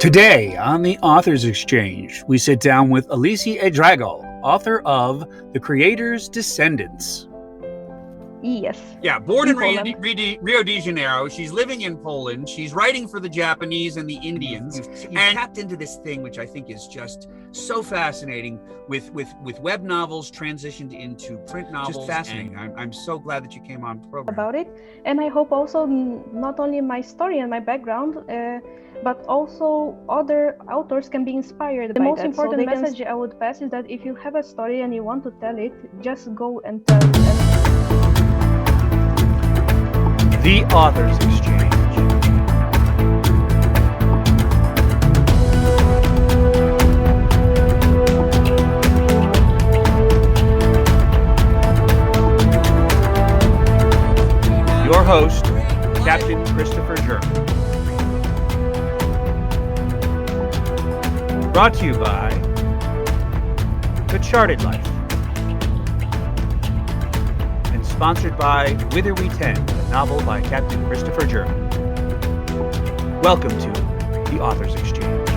Today on the Authors Exchange, we sit down with Alici Edragal, author of The Creator's Descendants. Yes. Yeah, born in Poland. Rio de Janeiro. She's living in Poland. She's writing for the Japanese and the Indians. And tapped into this thing, which I think is just so fascinating, with web novels transitioned into print novels. Just fascinating. I'm so glad that you came on the program. About it. And I hope also not only my story and my background, but also other authors can be inspired by that. The most important message I would pass is that if you have a story and you want to tell it, just go and tell it. The Authors Exchange. Your host, Captain Christopher German. Brought to you by The Charted Life. And sponsored by Whither We Tend, a novel by Captain Christopher German. Welcome to The Authors Exchange.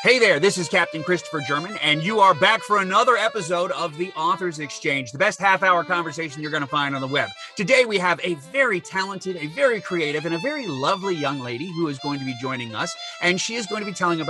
Hey there, this is Captain Christopher German, and you are back for another episode of The Authors Exchange, the best half-hour conversation you're going to find on the web. Today we have a very talented, a very creative, and a very lovely young lady who is going to be joining us, and she is going to be telling us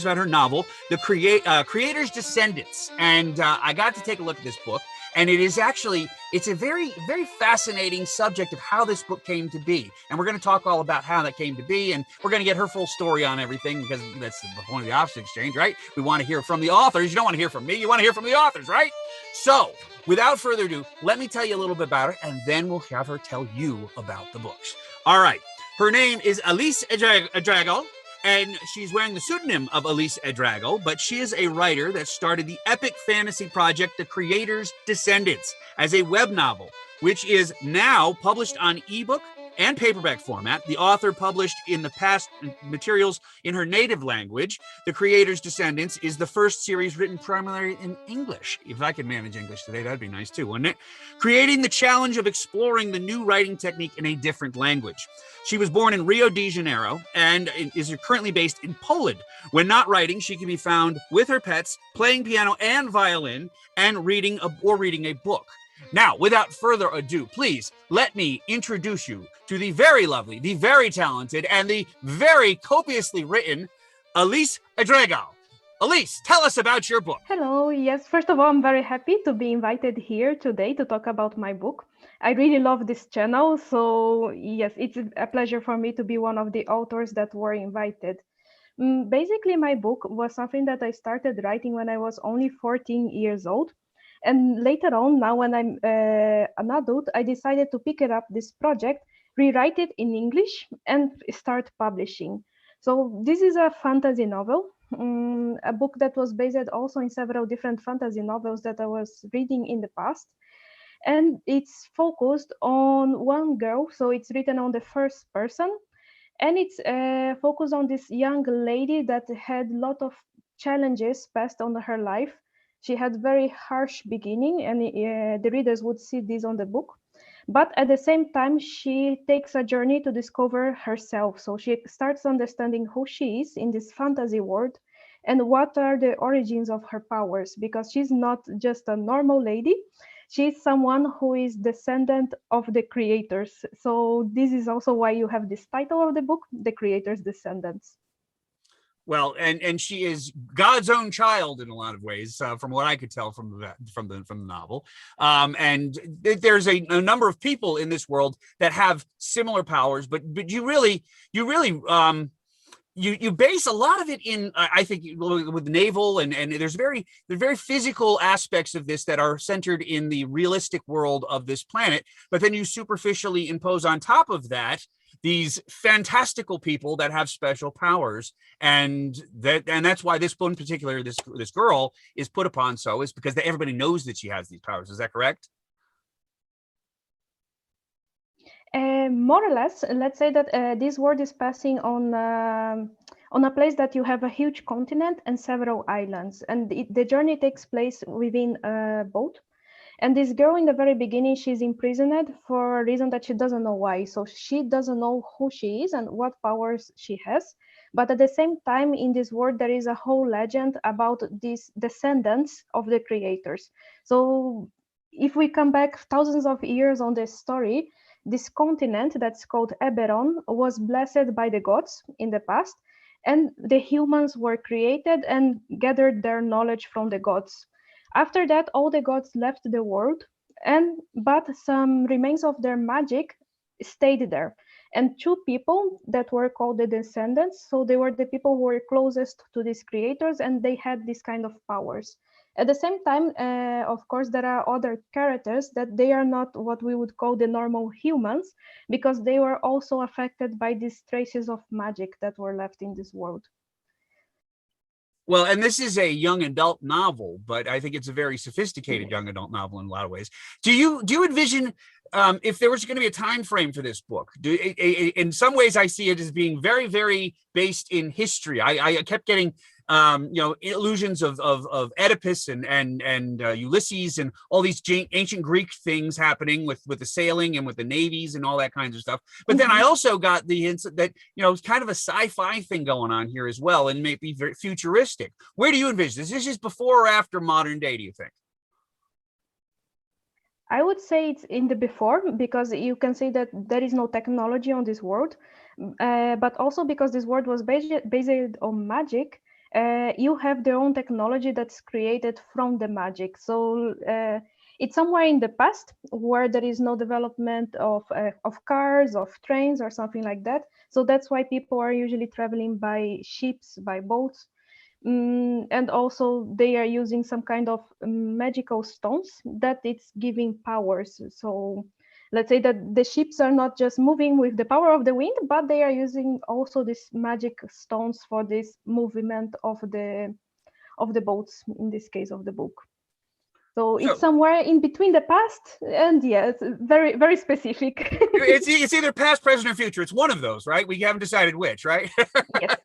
about her novel, The Creator's Descendants. And I got to take a look at this book, and it's a very, very fascinating subject of how this book came to be. And we're going to talk all about how that came to be, and we're going to get her full story on everything, because that's the point of the Authors Exchange, right? We want to hear from the authors. You don't want to hear from me. You want to hear from the authors, right? So, without further ado, let me tell you a little bit about her, and then we'll have her tell you about the books. All right. Her name is Alici Edragal, and she's wearing the pseudonym of Alici Edragal, but she is a writer that started the epic fantasy project, The Creator's Descendants, as a web novel, which is now published on ebook and paperback format. The author published in the past materials in her native language. The Creator's Descendants is the first series written primarily in English. If I could manage English today, that'd be nice too, wouldn't it? Creating the challenge of exploring the new writing technique in a different language. She was born in Rio de Janeiro and is currently based in Poland. When not writing, she can be found with her pets, playing piano and violin, and reading a book. Now, without further ado, please let me introduce you to the very lovely, the very talented, and the very copiously written Alici Edragal. Alici, tell us about your book. Hello. Yes, first of all, I'm very happy to be invited here today to talk about my book. I really love this channel, so yes, it's a pleasure for me to be one of the authors that were invited. Basically, my book was something that I started writing when I was only 14 years old. And later on, now when I'm an adult, I decided to pick it up, this project, rewrite it in English, and start publishing. So this is a fantasy novel, a book that was based also in several different fantasy novels that I was reading in the past. And it's focused on one girl, so it's written on the first person. And it's focused on this young lady that had a lot of challenges passed on her life. She had very harsh beginning, and the readers would see this on the book. But at the same time, she takes a journey to discover herself. So she starts understanding who she is in this fantasy world and what are the origins of her powers, because she's not just a normal lady. She's someone who is descendant of the creators. So this is also why you have this title of the book, The Creator's Descendants. Well, and she is God's own child in a lot of ways, from what I could tell from the novel. And there's a number of people in this world that have similar powers, but you really you base a lot of it in, I think, with naval and there's very physical aspects of this that are centered in the realistic world of this planet, but then you superficially impose on top of that these fantastical people that have special powers, and that's why this one in particular, this girl is put upon is because everybody knows that she has these powers. Is that correct? More or less. Let's say that this world is passing on a place that you have a huge continent and several islands, and the journey takes place within both. And this girl in the very beginning, she's imprisoned for a reason that she doesn't know why. So she doesn't know who she is and what powers she has. But at the same time, in this world, there is a whole legend about these descendants of the creators. So if we come back thousands of years on this story, this continent that's called Eberron was blessed by the gods in the past, and the humans were created and gathered their knowledge from the gods. After that, all the gods left the world, but some remains of their magic stayed there. And two people that were called the Descendants, so they were the people who were closest to these creators, and they had this kind of powers. At the same time, of course, there are other characters that they are not what we would call the normal humans, because they were also affected by these traces of magic that were left in this world. Well, and this is a young adult novel, but I think it's a very sophisticated young adult novel in a lot of ways. Do you envision if there was going to be a time frame for this book? In some ways, I see it as being very, very based in history. I kept getting illusions of Oedipus and Ulysses and all these ancient Greek things happening with the sailing and with the navies and all that kinds of stuff. But then I also got the hint that it's kind of a sci-fi thing going on here as well, and maybe very futuristic. Where do you envision this? Is this before or after modern day, do you think? I would say it's in the before, because you can see that there is no technology on this world, but also because this world was based on magic. You have their own technology that's created from the magic. So it's somewhere in the past where there is no development of cars, of trains, or something like that. So that's why people are usually traveling by ships, by boats. And also they are using some kind of magical stones that it's giving powers. So let's say that the ships are not just moving with the power of the wind, but they are using also these magic stones for this movement of the boats, in this case of the book. So it's somewhere in between the past and it's very, very specific. it's either past, present, or future. It's one of those, right? We haven't decided which, right? Yes.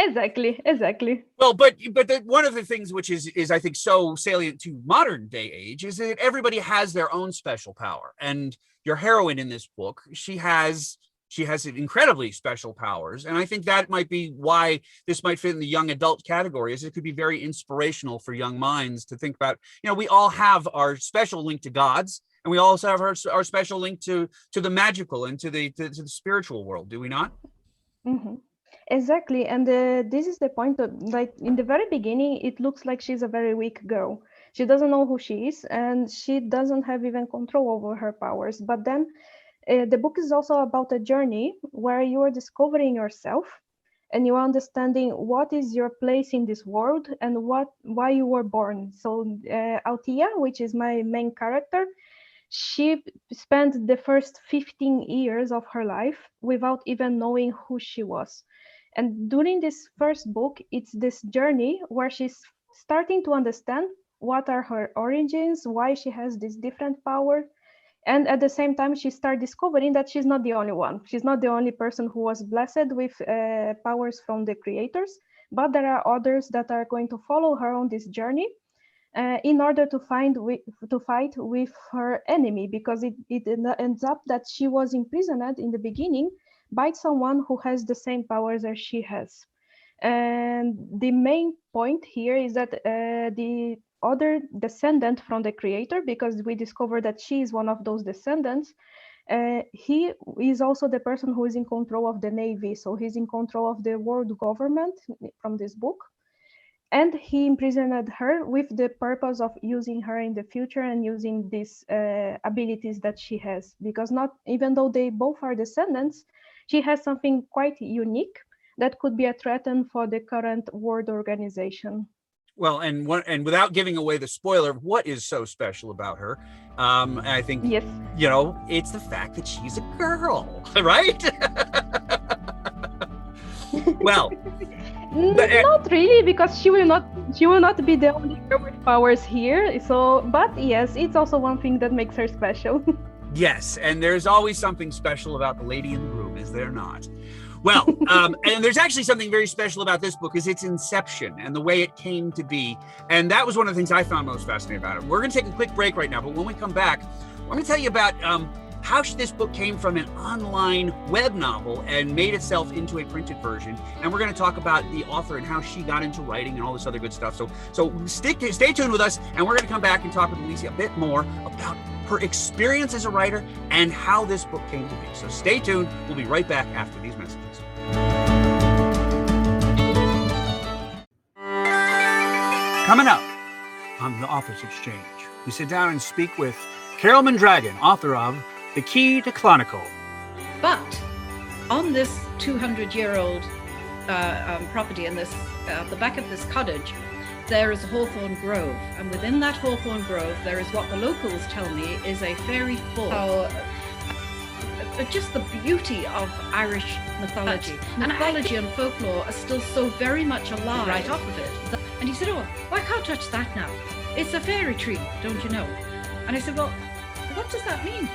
Exactly. Well, but one of the things which is I think so salient to modern day age is that everybody has their own special power. And your heroine in this book, she has incredibly special powers. And I think that might be why this might fit in the young adult category, is it could be very inspirational for young minds to think about, we all have our special link to gods, and we also have our special link to the magical and to the spiritual world, do we not? Mm-hmm. Exactly, and this is the point that, like, in the very beginning, it looks like she's a very weak girl. She doesn't know who she is, and she doesn't have even control over her powers. But then the book is also about a journey where you are discovering yourself, and you are understanding what is your place in this world and why you were born. So Althea, which is my main character, she spent the first 15 years of her life without even knowing who she was. And during this first book, it's this journey where she's starting to understand what are her origins, why she has this different power. And at the same time, she starts discovering that she's not the only one. She's not the only person who was blessed with powers from the creators, but there are others that are going to follow her on this journey in order to fight with her enemy, because it ends up that she was imprisoned in the beginning by someone who has the same powers as she has. And the main point here is that the other descendant from the creator, because we discovered that she is one of those descendants, he is also the person who is in control of the navy. So he's in control of the world government from this book. And he imprisoned her with the purpose of using her in the future and using these abilities that she has. Because even though they both are descendants, she has something quite unique that could be a threat for the current world organization. Well, and without giving away the spoiler, what is so special about her? I think, yes, it's the fact that she's a girl, right? Well, not really, because she will not be the only girl with powers here. So, but yes, it's also one thing that makes her special. Yes, and there's always something special about the lady in the room, is there not? Well, and there's actually something very special about this book is its inception and the way it came to be. And that was one of the things I found most fascinating about it. We're going to take a quick break right now, but when we come back, we're going to tell you about how this book came from an online web novel and made itself into a printed version. And we're going to talk about the author and how she got into writing and all this other good stuff. So stay tuned with us, and we're going to come back and talk with Alici a bit more about her experience as a writer and how this book came to be. So stay tuned. We'll be right back after these messages. Coming up on the Authors Exchange, we sit down and speak with Carol Mondragon, author of The Key to Clonicle. But on this 200-year-old property, in this the back of this cottage, there is a hawthorn grove, and within that hawthorn grove, there is what the locals tell me is a fairy fall. Just the beauty of Irish mythology. Mythology and folklore are still so very much alive right off of it. And he said, "Oh, I can't touch that now. It's a fairy tree, don't you know?" And I said, "Well, what does that mean?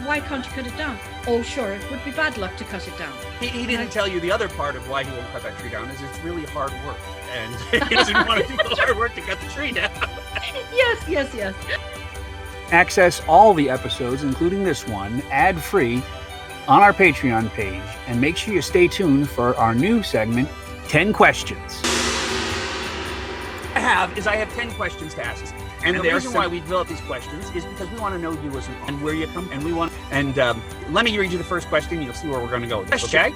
Why can't you cut it down?" "Oh, sure, it would be bad luck to cut it down." He didn't tell you the other part of why he won't cut that tree down is it's really hard work. And he doesn't want to do the hard work to cut the tree down. Yes. Access all the episodes, including this one, ad-free on our Patreon page. And make sure you stay tuned for our new segment, 10 Questions. I have 10 questions to ask. And the reason why we develop these questions is because we want to know you as an author and where you come. And let me read you the first question. You'll see where we're going to go with this, okay?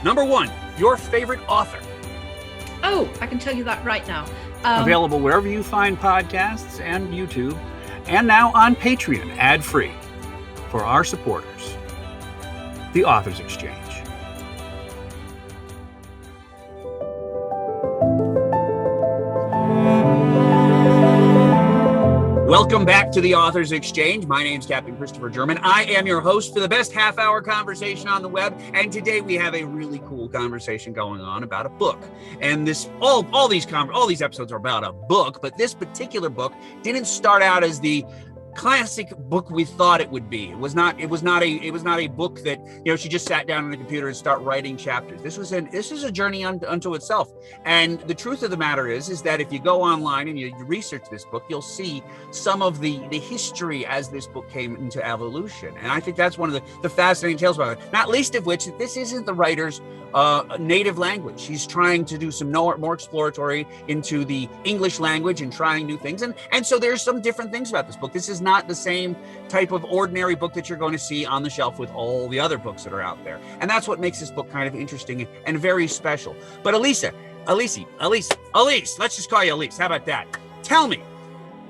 Number 1, your favorite author. Oh, I can tell you that right now. Available wherever you find podcasts and YouTube, and now on Patreon, ad-free, for our supporters. The Authors Exchange. Welcome back to the Authors Exchange. My name's Captain Christopher German. I am your host for the best half-hour conversation on the web, and today we have a really cool conversation going on about a book. And all these episodes are about a book, but this particular book didn't start out as the classic book we thought it would be. It was not a book that, she just sat down on the computer and start writing chapters. This is a journey unto itself. And the truth of the matter is that if you go online and you research this book, you'll see some of the history as this book came into evolution. And I think that's one of the fascinating tales about it, not least of which this isn't the writer's native language. She's trying to do some more exploratory into the English language and trying new things. And so there's some different things about this book. This is not the same type of ordinary book that you're going to see on the shelf with all the other books that are out there. And that's what makes this book kind of interesting and very special. But Alici, let's just call you Alice. How about that? Tell me,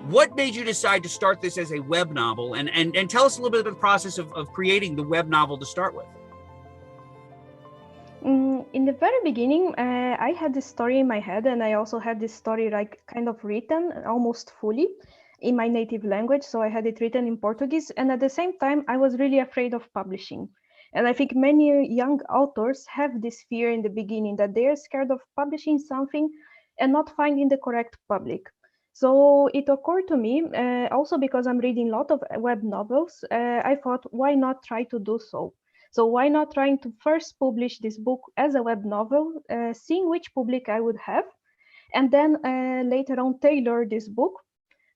what made you decide to start this as a web novel? And tell us a little bit about the process of creating the web novel to start with. In the very beginning, I had this story in my head, and I also had this story kind of written almost fully in my native language. So I had it written in Portuguese. And at the same time, I was really afraid of publishing. And I think many young authors have this fear in the beginning, that they're scared of publishing something and not finding the correct public. So it occurred to me, also because I'm reading a lot of web novels, I thought, why not try to do so? So why not trying to first publish this book as a web novel, seeing which public I would have, and then later on tailor this book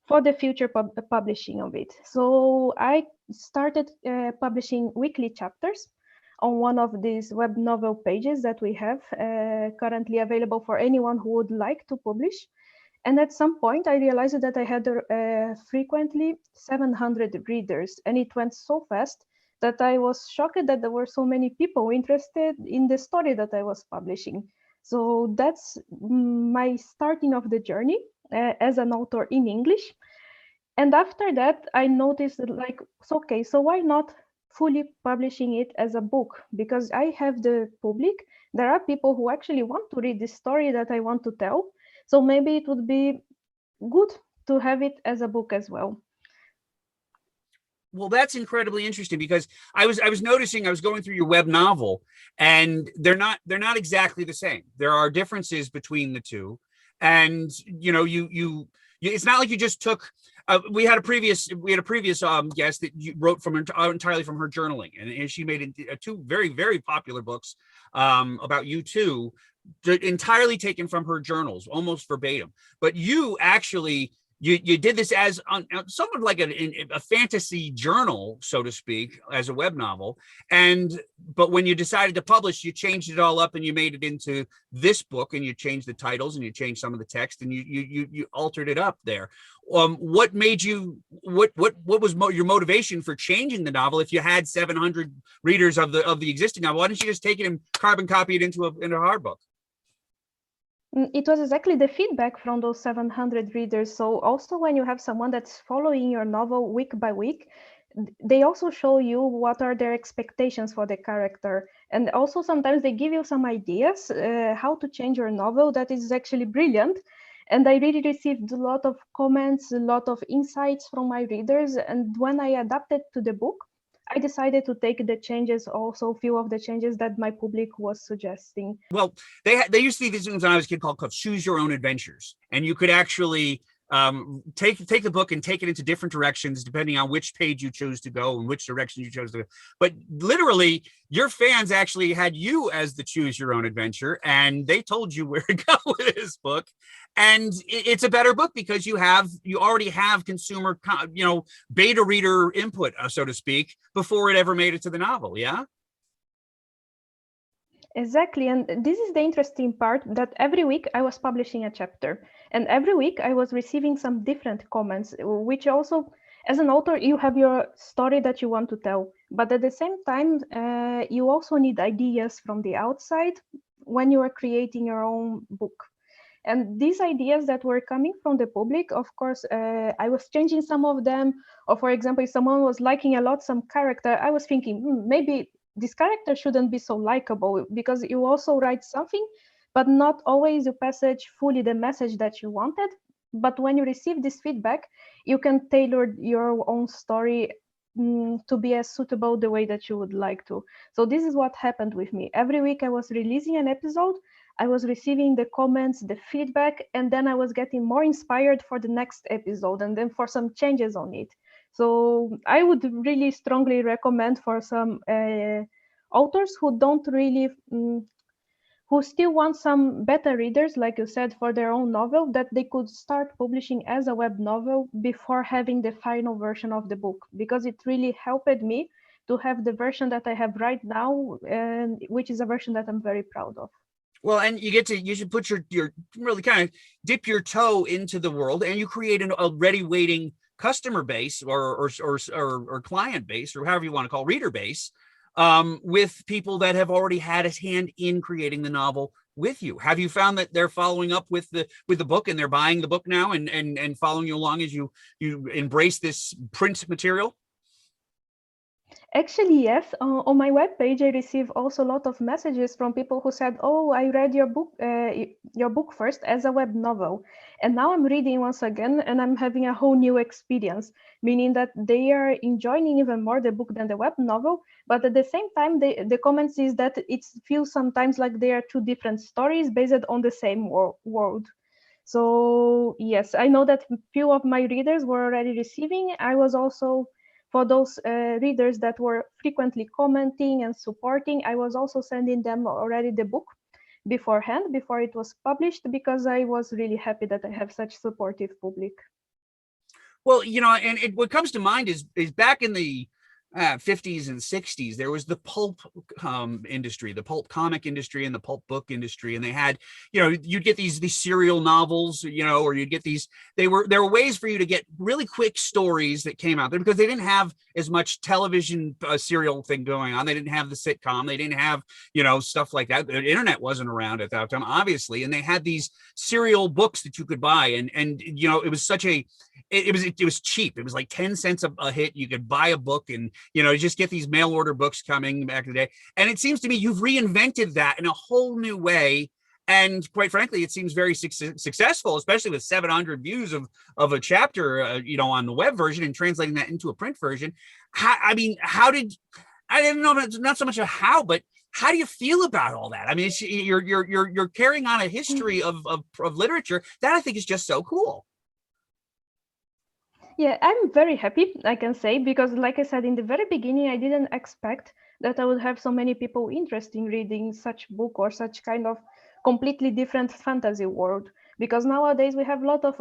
for the future publishing of it. So I started publishing weekly chapters on one of these web novel pages that we have currently available for anyone who would like to publish. And at some point, I realized that I had frequently 700 readers, and it went so fast that I was shocked that there were so many people interested in the story that I was publishing. So that's my starting of the journey as an author in English. And after that, I noticed okay, so why not fully publishing it as a book? Because I have the public. There are people who actually want to read this story that I want to tell. So maybe it would be good to have it as a book as well. Well, that's incredibly interesting, because I was noticing, I was going through your web novel, and they're not exactly the same. There are differences between the two. And, you it's not like you just took we had a previous guest that you wrote from entirely from her journaling, and she made two very, very popular books about you too, entirely taken from her journals, almost verbatim. But you actually you did this as somewhat like a fantasy journal, so to speak, as a web novel. But when you decided to publish, you changed it all up and you made it into this book, and you changed the titles and you changed some of the text and you altered it up there. What made you? What was your motivation for changing the novel? If you had 700 readers of the existing novel, why didn't you just take it and carbon copy it into a hard book? It was exactly the feedback from those 700 readers. So also when you have someone that's following your novel week by week, they also show you what are their expectations for the character. And also sometimes they give you some ideas how to change your novel that is actually brilliant. And I really received a lot of comments, a lot of insights from my readers. And when I adapted to the book, I decided to take the changes, also a few of the changes that my public was suggesting. Well, they used to be these things when I was a kid called Choose Your Own Adventures. And you could actually take the book and take it into different directions depending on which page you chose to go and which direction you chose to go. But literally, your fans actually had you as the choose your own adventure, and they told you where to go with this book. And it's a better book because you already have consumer, beta reader input, so to speak, before it ever made it to the novel. Yeah. Exactly. And this is the interesting part, that every week I was publishing a chapter, and every week I was receiving some different comments, which also, as an author, you have your story that you want to tell. But at the same time, you also need ideas from the outside when you are creating your own book. And these ideas that were coming from the public, of course, I was changing some of them. Or for example, if someone was liking a lot some character, I was thinking, maybe this character shouldn't be so likable, because you also write something, but not always you passage fully the message that you wanted. But when you receive this feedback, you can tailor your own story to be as suitable the way that you would like to. So this is what happened with me. Every week I was releasing an episode, I was receiving the comments, the feedback, and then I was getting more inspired for the next episode and then for some changes on it. So I would really strongly recommend for some authors who don't really, who still want some beta readers, like you said, for their own novel, that they could start publishing as a web novel before having the final version of the book, because it really helped me to have the version that I have right now, and which is a version that I'm very proud of. Well, and you should put your really kind of dip your toe into the world, and you create an already waiting customer base or client base, or however you want to call reader base, with people that have already had a hand in creating the novel with you. Have you found that they're following up with the book, and they're buying the book now and following you along as you embrace this print material? Actually, yes. On my webpage, I receive also a lot of messages from people who said, "Oh, I read your book first as a web novel, and now I'm reading once again, and I'm having a whole new experience." Meaning that they are enjoying even more the book than the web novel. But at the same time, the comments is that it feels sometimes like they are two different stories based on the same world. So yes, I know that few of my readers were already receiving. I was also, for those readers that were frequently commenting and supporting, I was also sending them already the book beforehand, before it was published, because I was really happy that I have such supportive public. Well, and what comes to mind is back in the 50s and 60s, there was the pulp industry, the pulp comic industry and the pulp book industry. And they had, you'd get these serial novels, or you'd get these, there were ways for you to get really quick stories that came out there, because they didn't have as much television serial thing going on. They didn't have the sitcom. They didn't have, stuff like that. The internet wasn't around at that time, obviously. And they had these serial books that you could buy. And it was such a, it was cheap. It was like 10 cents a hit. You could buy a book and, just get these mail order books coming back in the day. And it seems to me you've reinvented that in a whole new way. And quite frankly, it seems very successful, especially with 700 views of a chapter, on the web version, and translating that into a print version. I didn't know, not so much a how, but how do you feel about all that? I mean, you're carrying on a history of literature that I think is just so cool. Yeah, I'm very happy, I can say, because like I said in the very beginning, I didn't expect that I would have so many people interested in reading such book or such kind of completely different fantasy world. Because nowadays we have a lot of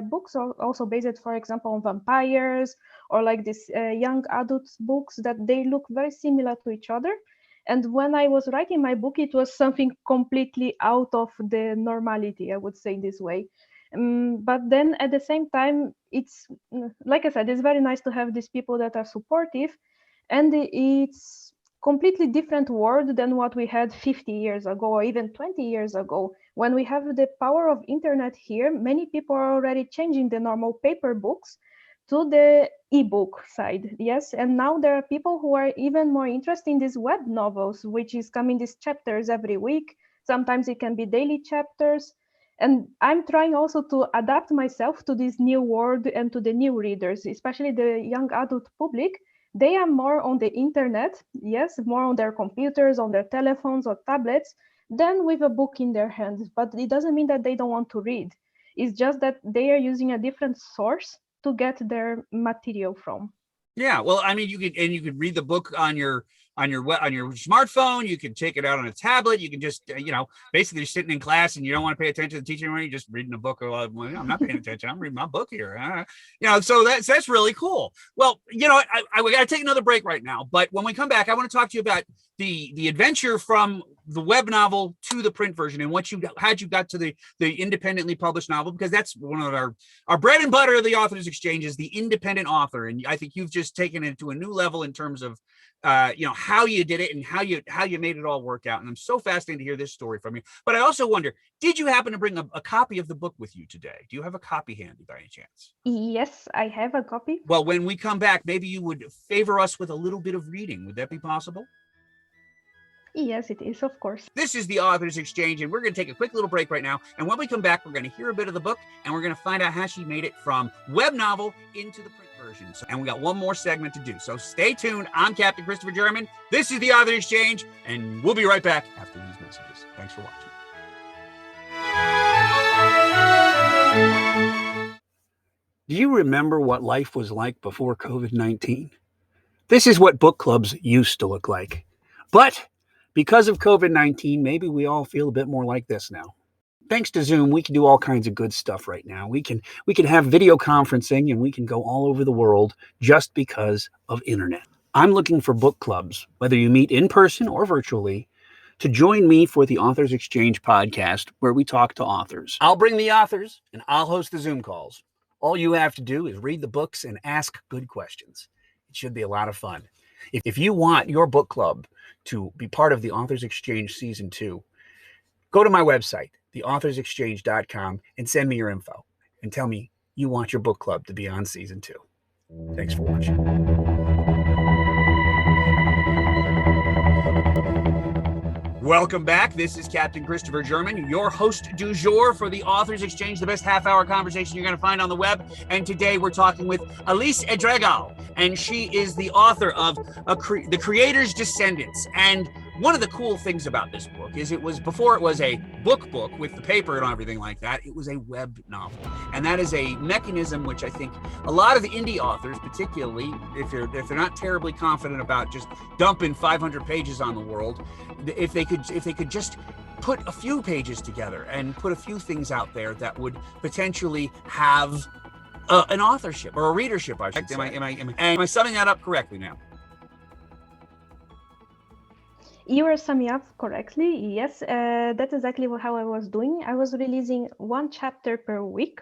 books also based, for example, on vampires or like these young adult books that they look very similar to each other. And when I was writing my book, it was something completely out of the normality, I would say this way. But then at the same time, it's like I said, it's very nice to have these people that are supportive, and it's completely different world than what we had 50 years ago or even 20 years ago. When we have the power of internet here, many people are already changing the normal paper books to the ebook side. Yes, and now there are people who are even more interested in these web novels, which is coming these chapters every week. Sometimes it can be daily chapters, and I'm trying also to adapt myself to this new world and to the new readers, especially the young adult public. They are more on the internet, yes, more on their computers, on their telephones or tablets, than with a book in their hands. But it doesn't mean that they don't want to read. It's just that they are using a different source to get their material from. Yeah, well, I mean, you could read the book on your smartphone. You can take it out on a tablet. You can just basically you're sitting in class and you don't want to pay attention to the teacher anymore. You're just reading a book. Well, I'm not paying attention. I'm reading my book here. So that's really cool. Well, we got to take another break right now. But when we come back, I want to talk to you about the adventure from the web novel to the print version and how'd you got to the independently published novel, because that's one of our bread and butter of the Authors Exchange is the independent author. And I think you've just taken it to a new level in terms of how you did it and how you made it all work out. And I'm so fascinated to hear this story from you. But I also wonder, did you happen to bring a copy of the book with you today? Do you have a copy handy by any chance? Yes, I have a copy. Well, when we come back, maybe you would favor us with a little bit of reading. Would that be possible? Yes, it is, of course. This is the Authors Exchange, and we're going to take a quick little break right now. And when we come back, we're going to hear a bit of the book, and we're going to find out how she made it from web novel into the print version. And we got one more segment to do. So stay tuned. I'm Captain Christopher German. This is the Authors Exchange, and we'll be right back after these messages. Thanks for watching. Do you remember what life was like before COVID-19? This is what book clubs used to look like. But because of COVID-19, maybe we all feel a bit more like this now. Thanks to Zoom, we can do all kinds of good stuff right now. We can have video conferencing and we can go all over the world just because of internet. I'm looking for book clubs, whether you meet in person or virtually, to join me for the Authors Exchange podcast, where we talk to authors. I'll bring the authors and I'll host the Zoom calls. All you have to do is read the books and ask good questions. It should be a lot of fun. If you want your book club to be part of the Authors Exchange Season 2, go to my website, theauthorsexchange.com, and send me your info and tell me you want your book club to be on Season 2. Thanks for watching. Welcome back. This is Captain Christopher German, your host du jour for the Authors Exchange, the best half-hour conversation you're going to find on the web. And today we're talking with Alici Edragal, and she is the author of The Creator's Descendants. And one of the cool things about this book is before it was a book with the paper and everything like that, it was a web novel. And that is a mechanism which I think a lot of the indie authors, particularly if they're not terribly confident about just dumping 500 pages on the world, if they could just put a few pages together and put a few things out there that would potentially have an authorship or a readership, I should say. Am I summing that up correctly now? You are summing up correctly. Yes, that's exactly how I was doing. I was releasing one chapter per week.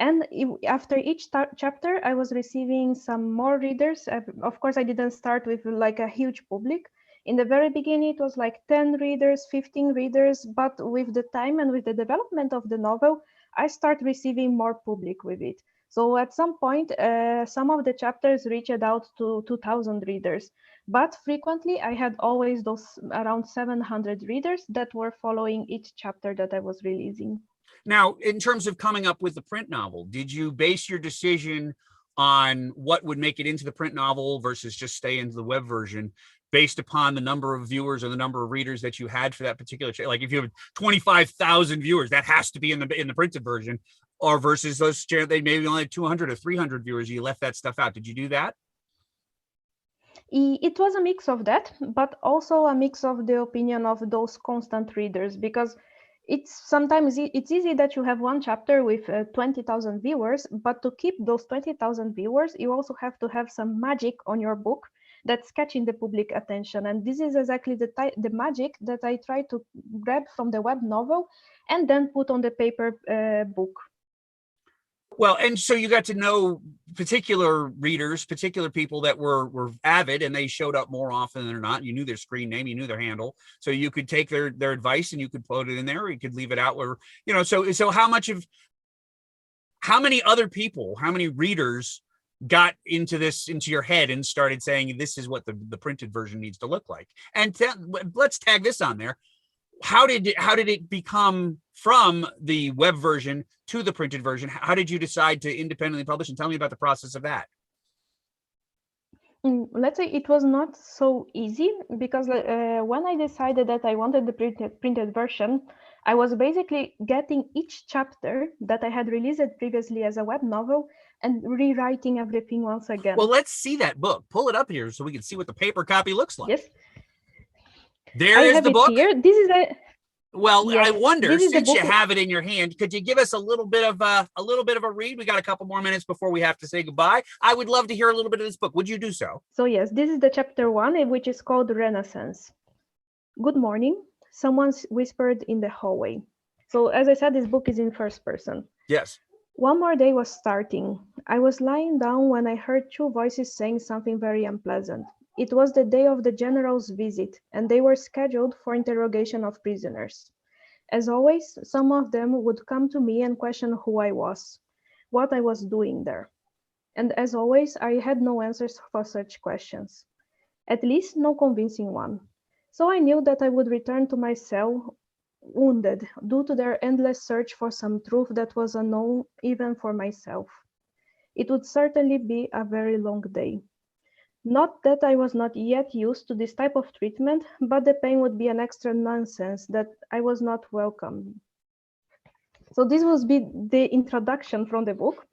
And after each chapter, I was receiving some more readers. Of course, I didn't start with like a huge public. In the very beginning, it was like 10 readers, 15 readers. But with the time and with the development of the novel, I start receiving more public with it. So at some point, some of the chapters reached out to 2,000 readers. But frequently, I had always those around 700 readers that were following each chapter that I was releasing. Now, in terms of coming up with the print novel, did you base your decision on what would make it into the print novel versus just stay into the web version based upon the number of viewers or the number of readers that you had for that particular like if you have 25,000 viewers, that has to be in the printed version, Or versus those they maybe only had 200 or 300 viewers, you left that stuff out. Did you do that? It was a mix of that, but also a mix of the opinion of those constant readers, because it's easy that you have one chapter with 20,000 viewers, but to keep those 20,000 viewers, you also have to have some magic on your book that's catching the public attention. And this is exactly the magic that I try to grab from the web novel and then put on the paper book. Well, and so you got to know particular readers, particular people that were avid, and they showed up more often than not. You knew their screen name, you knew their handle, so you could take their advice and you could put it in there, or you could leave it out. Where so how many other people, how many readers got into your head and started saying this is what the printed version needs to look like? And let's tag this on there. How did it become from the web version to the printed version? How did you decide to independently publish? And tell me about the process of that. Let's say it was not so easy, because when I decided that I wanted the printed version, I was basically getting each chapter that I had released previously as a web novel and rewriting everything once again. Well, let's see that book. Pull it up here so we can see what the paper copy looks like. Yes. There is the book. Here. This is a. Well, yes, I wonder, since you book. have it in your hand, could you give us a little bit of a read? We got a couple more minutes before we have to say goodbye. I would love to hear a little bit of this book. Would you do so? So yes, this is the chapter 1, which is called Renaissance. Good morning. Someone whispered in the hallway. So as I said, this book is in first person. Yes. One more day was starting. I was lying down when I heard two voices saying something very unpleasant. It was the day of the general's visit, and they were scheduled for interrogation of prisoners. As always, some of them would come to me and question who I was, what I was doing there. And as always, I had no answers for such questions, at least no convincing one. So I knew that I would return to my cell wounded due to their endless search for some truth that was unknown even for myself. It would certainly be a very long day. Not that I was not yet used to this type of treatment, but the pain would be an extra nonsense that I was not welcome. So this was the introduction from the book,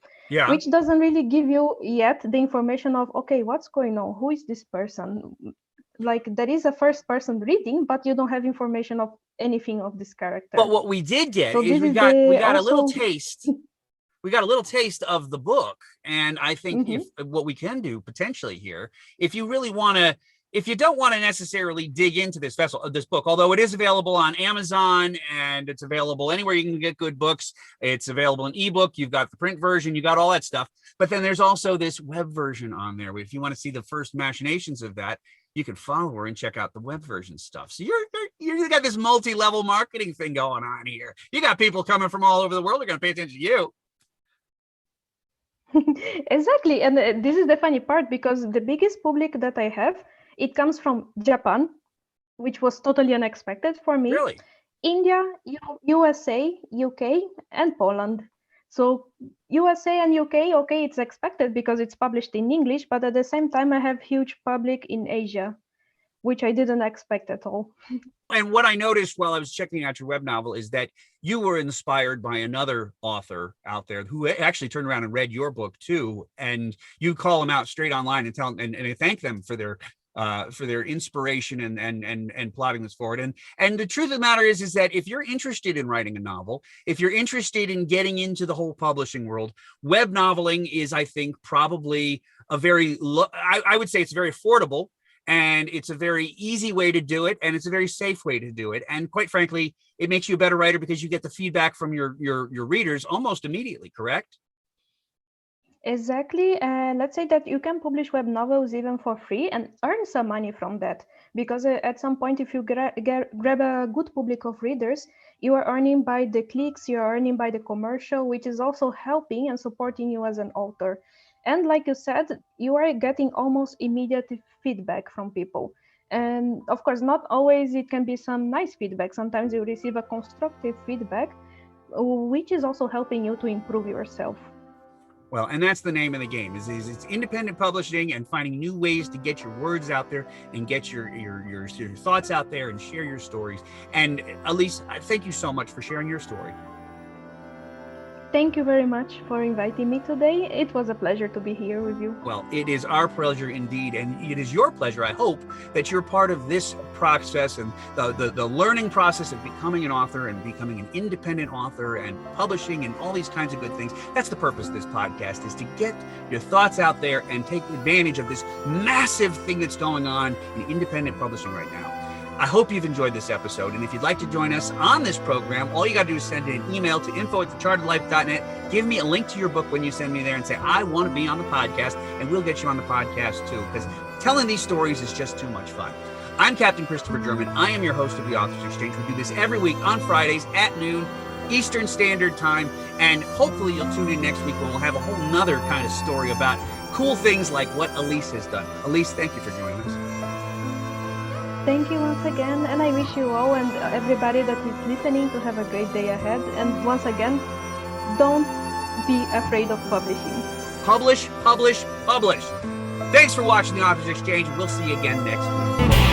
which doesn't really give you yet the information of, okay, what's going on? Who is this person? Like, there is a first person reading, but you don't have information of anything of this character. But what we did get is we got a little taste. We got a little taste of the book. And I think if what we can do potentially here, if you really want to, if you don't want to necessarily dig into this book, although it is available on Amazon and it's available anywhere you can get good books, it's available in ebook, you've got the print version, you got all that stuff. But then there's also this web version on there. If you want to see the first machinations of that, you can follow her and check out the web version stuff. So you got this multi-level marketing thing going on here. You got people coming from all over the world. They're going to pay attention to you. Exactly. And this is the funny part, because the biggest public that I have, it comes from Japan, which was totally unexpected for me. Really? India, USA, UK, and Poland. So USA and UK, okay, it's expected because it's published in English, but at the same time, I have huge public in Asia, which I didn't expect at all. And what I noticed while I was checking out your web novel is that you were inspired by another author out there who actually turned around and read your book too. And you call them out straight online and tell them and thank them for their inspiration and plotting this forward. And the truth of the matter is that if you're interested in writing a novel, if you're interested in getting into the whole publishing world, web noveling is, I think, probably a very, I would say it's very affordable. And it's a very easy way to do it, and it's a very safe way to do it. And quite frankly, it makes you a better writer because you get the feedback from your readers almost immediately, correct? Exactly. Let's say that you can publish web novels even for free and earn some money from that. Because at some point, if you grab a good public of readers, you are earning by the clicks, you are earning by the commercial, which is also helping and supporting you as an author. And like you said, you are getting almost immediate feedback from people. And of course, not always it can be some nice feedback. Sometimes you receive a constructive feedback, which is also helping you to improve yourself. Well, and that's the name of the game, is it's independent publishing and finding new ways to get your words out there and get your thoughts out there and share your stories. And Alici, thank you so much for sharing your story. Thank you very much for inviting me today. It was a pleasure to be here with you. Well, it is our pleasure indeed, and it is your pleasure, I hope, that you're part of this process and the learning process of becoming an author and becoming an independent author and publishing and all these kinds of good things. That's the purpose of this podcast, is to get your thoughts out there and take advantage of this massive thing that's going on in independent publishing right now. I hope you've enjoyed this episode, and if you'd like to join us on this program, all you got to do is send an email to info@thechartedlife.net. Give me a link to your book when you send me there and say, I want to be on the podcast, and we'll get you on the podcast too, because telling these stories is just too much fun. I'm Captain Christopher German. I am your host of the Authors Exchange. We do this every week on Fridays at noon Eastern Standard Time, and hopefully you'll tune in next week when we'll have a whole nother kind of story about cool things like what Alici has done. Alici, thank you for joining us. Thank you once again, and I wish you all and everybody that is listening to have a great day ahead. And once again, don't be afraid of publishing. Publish, publish, publish. Thanks for watching the Authors Exchange. We'll see you again next week.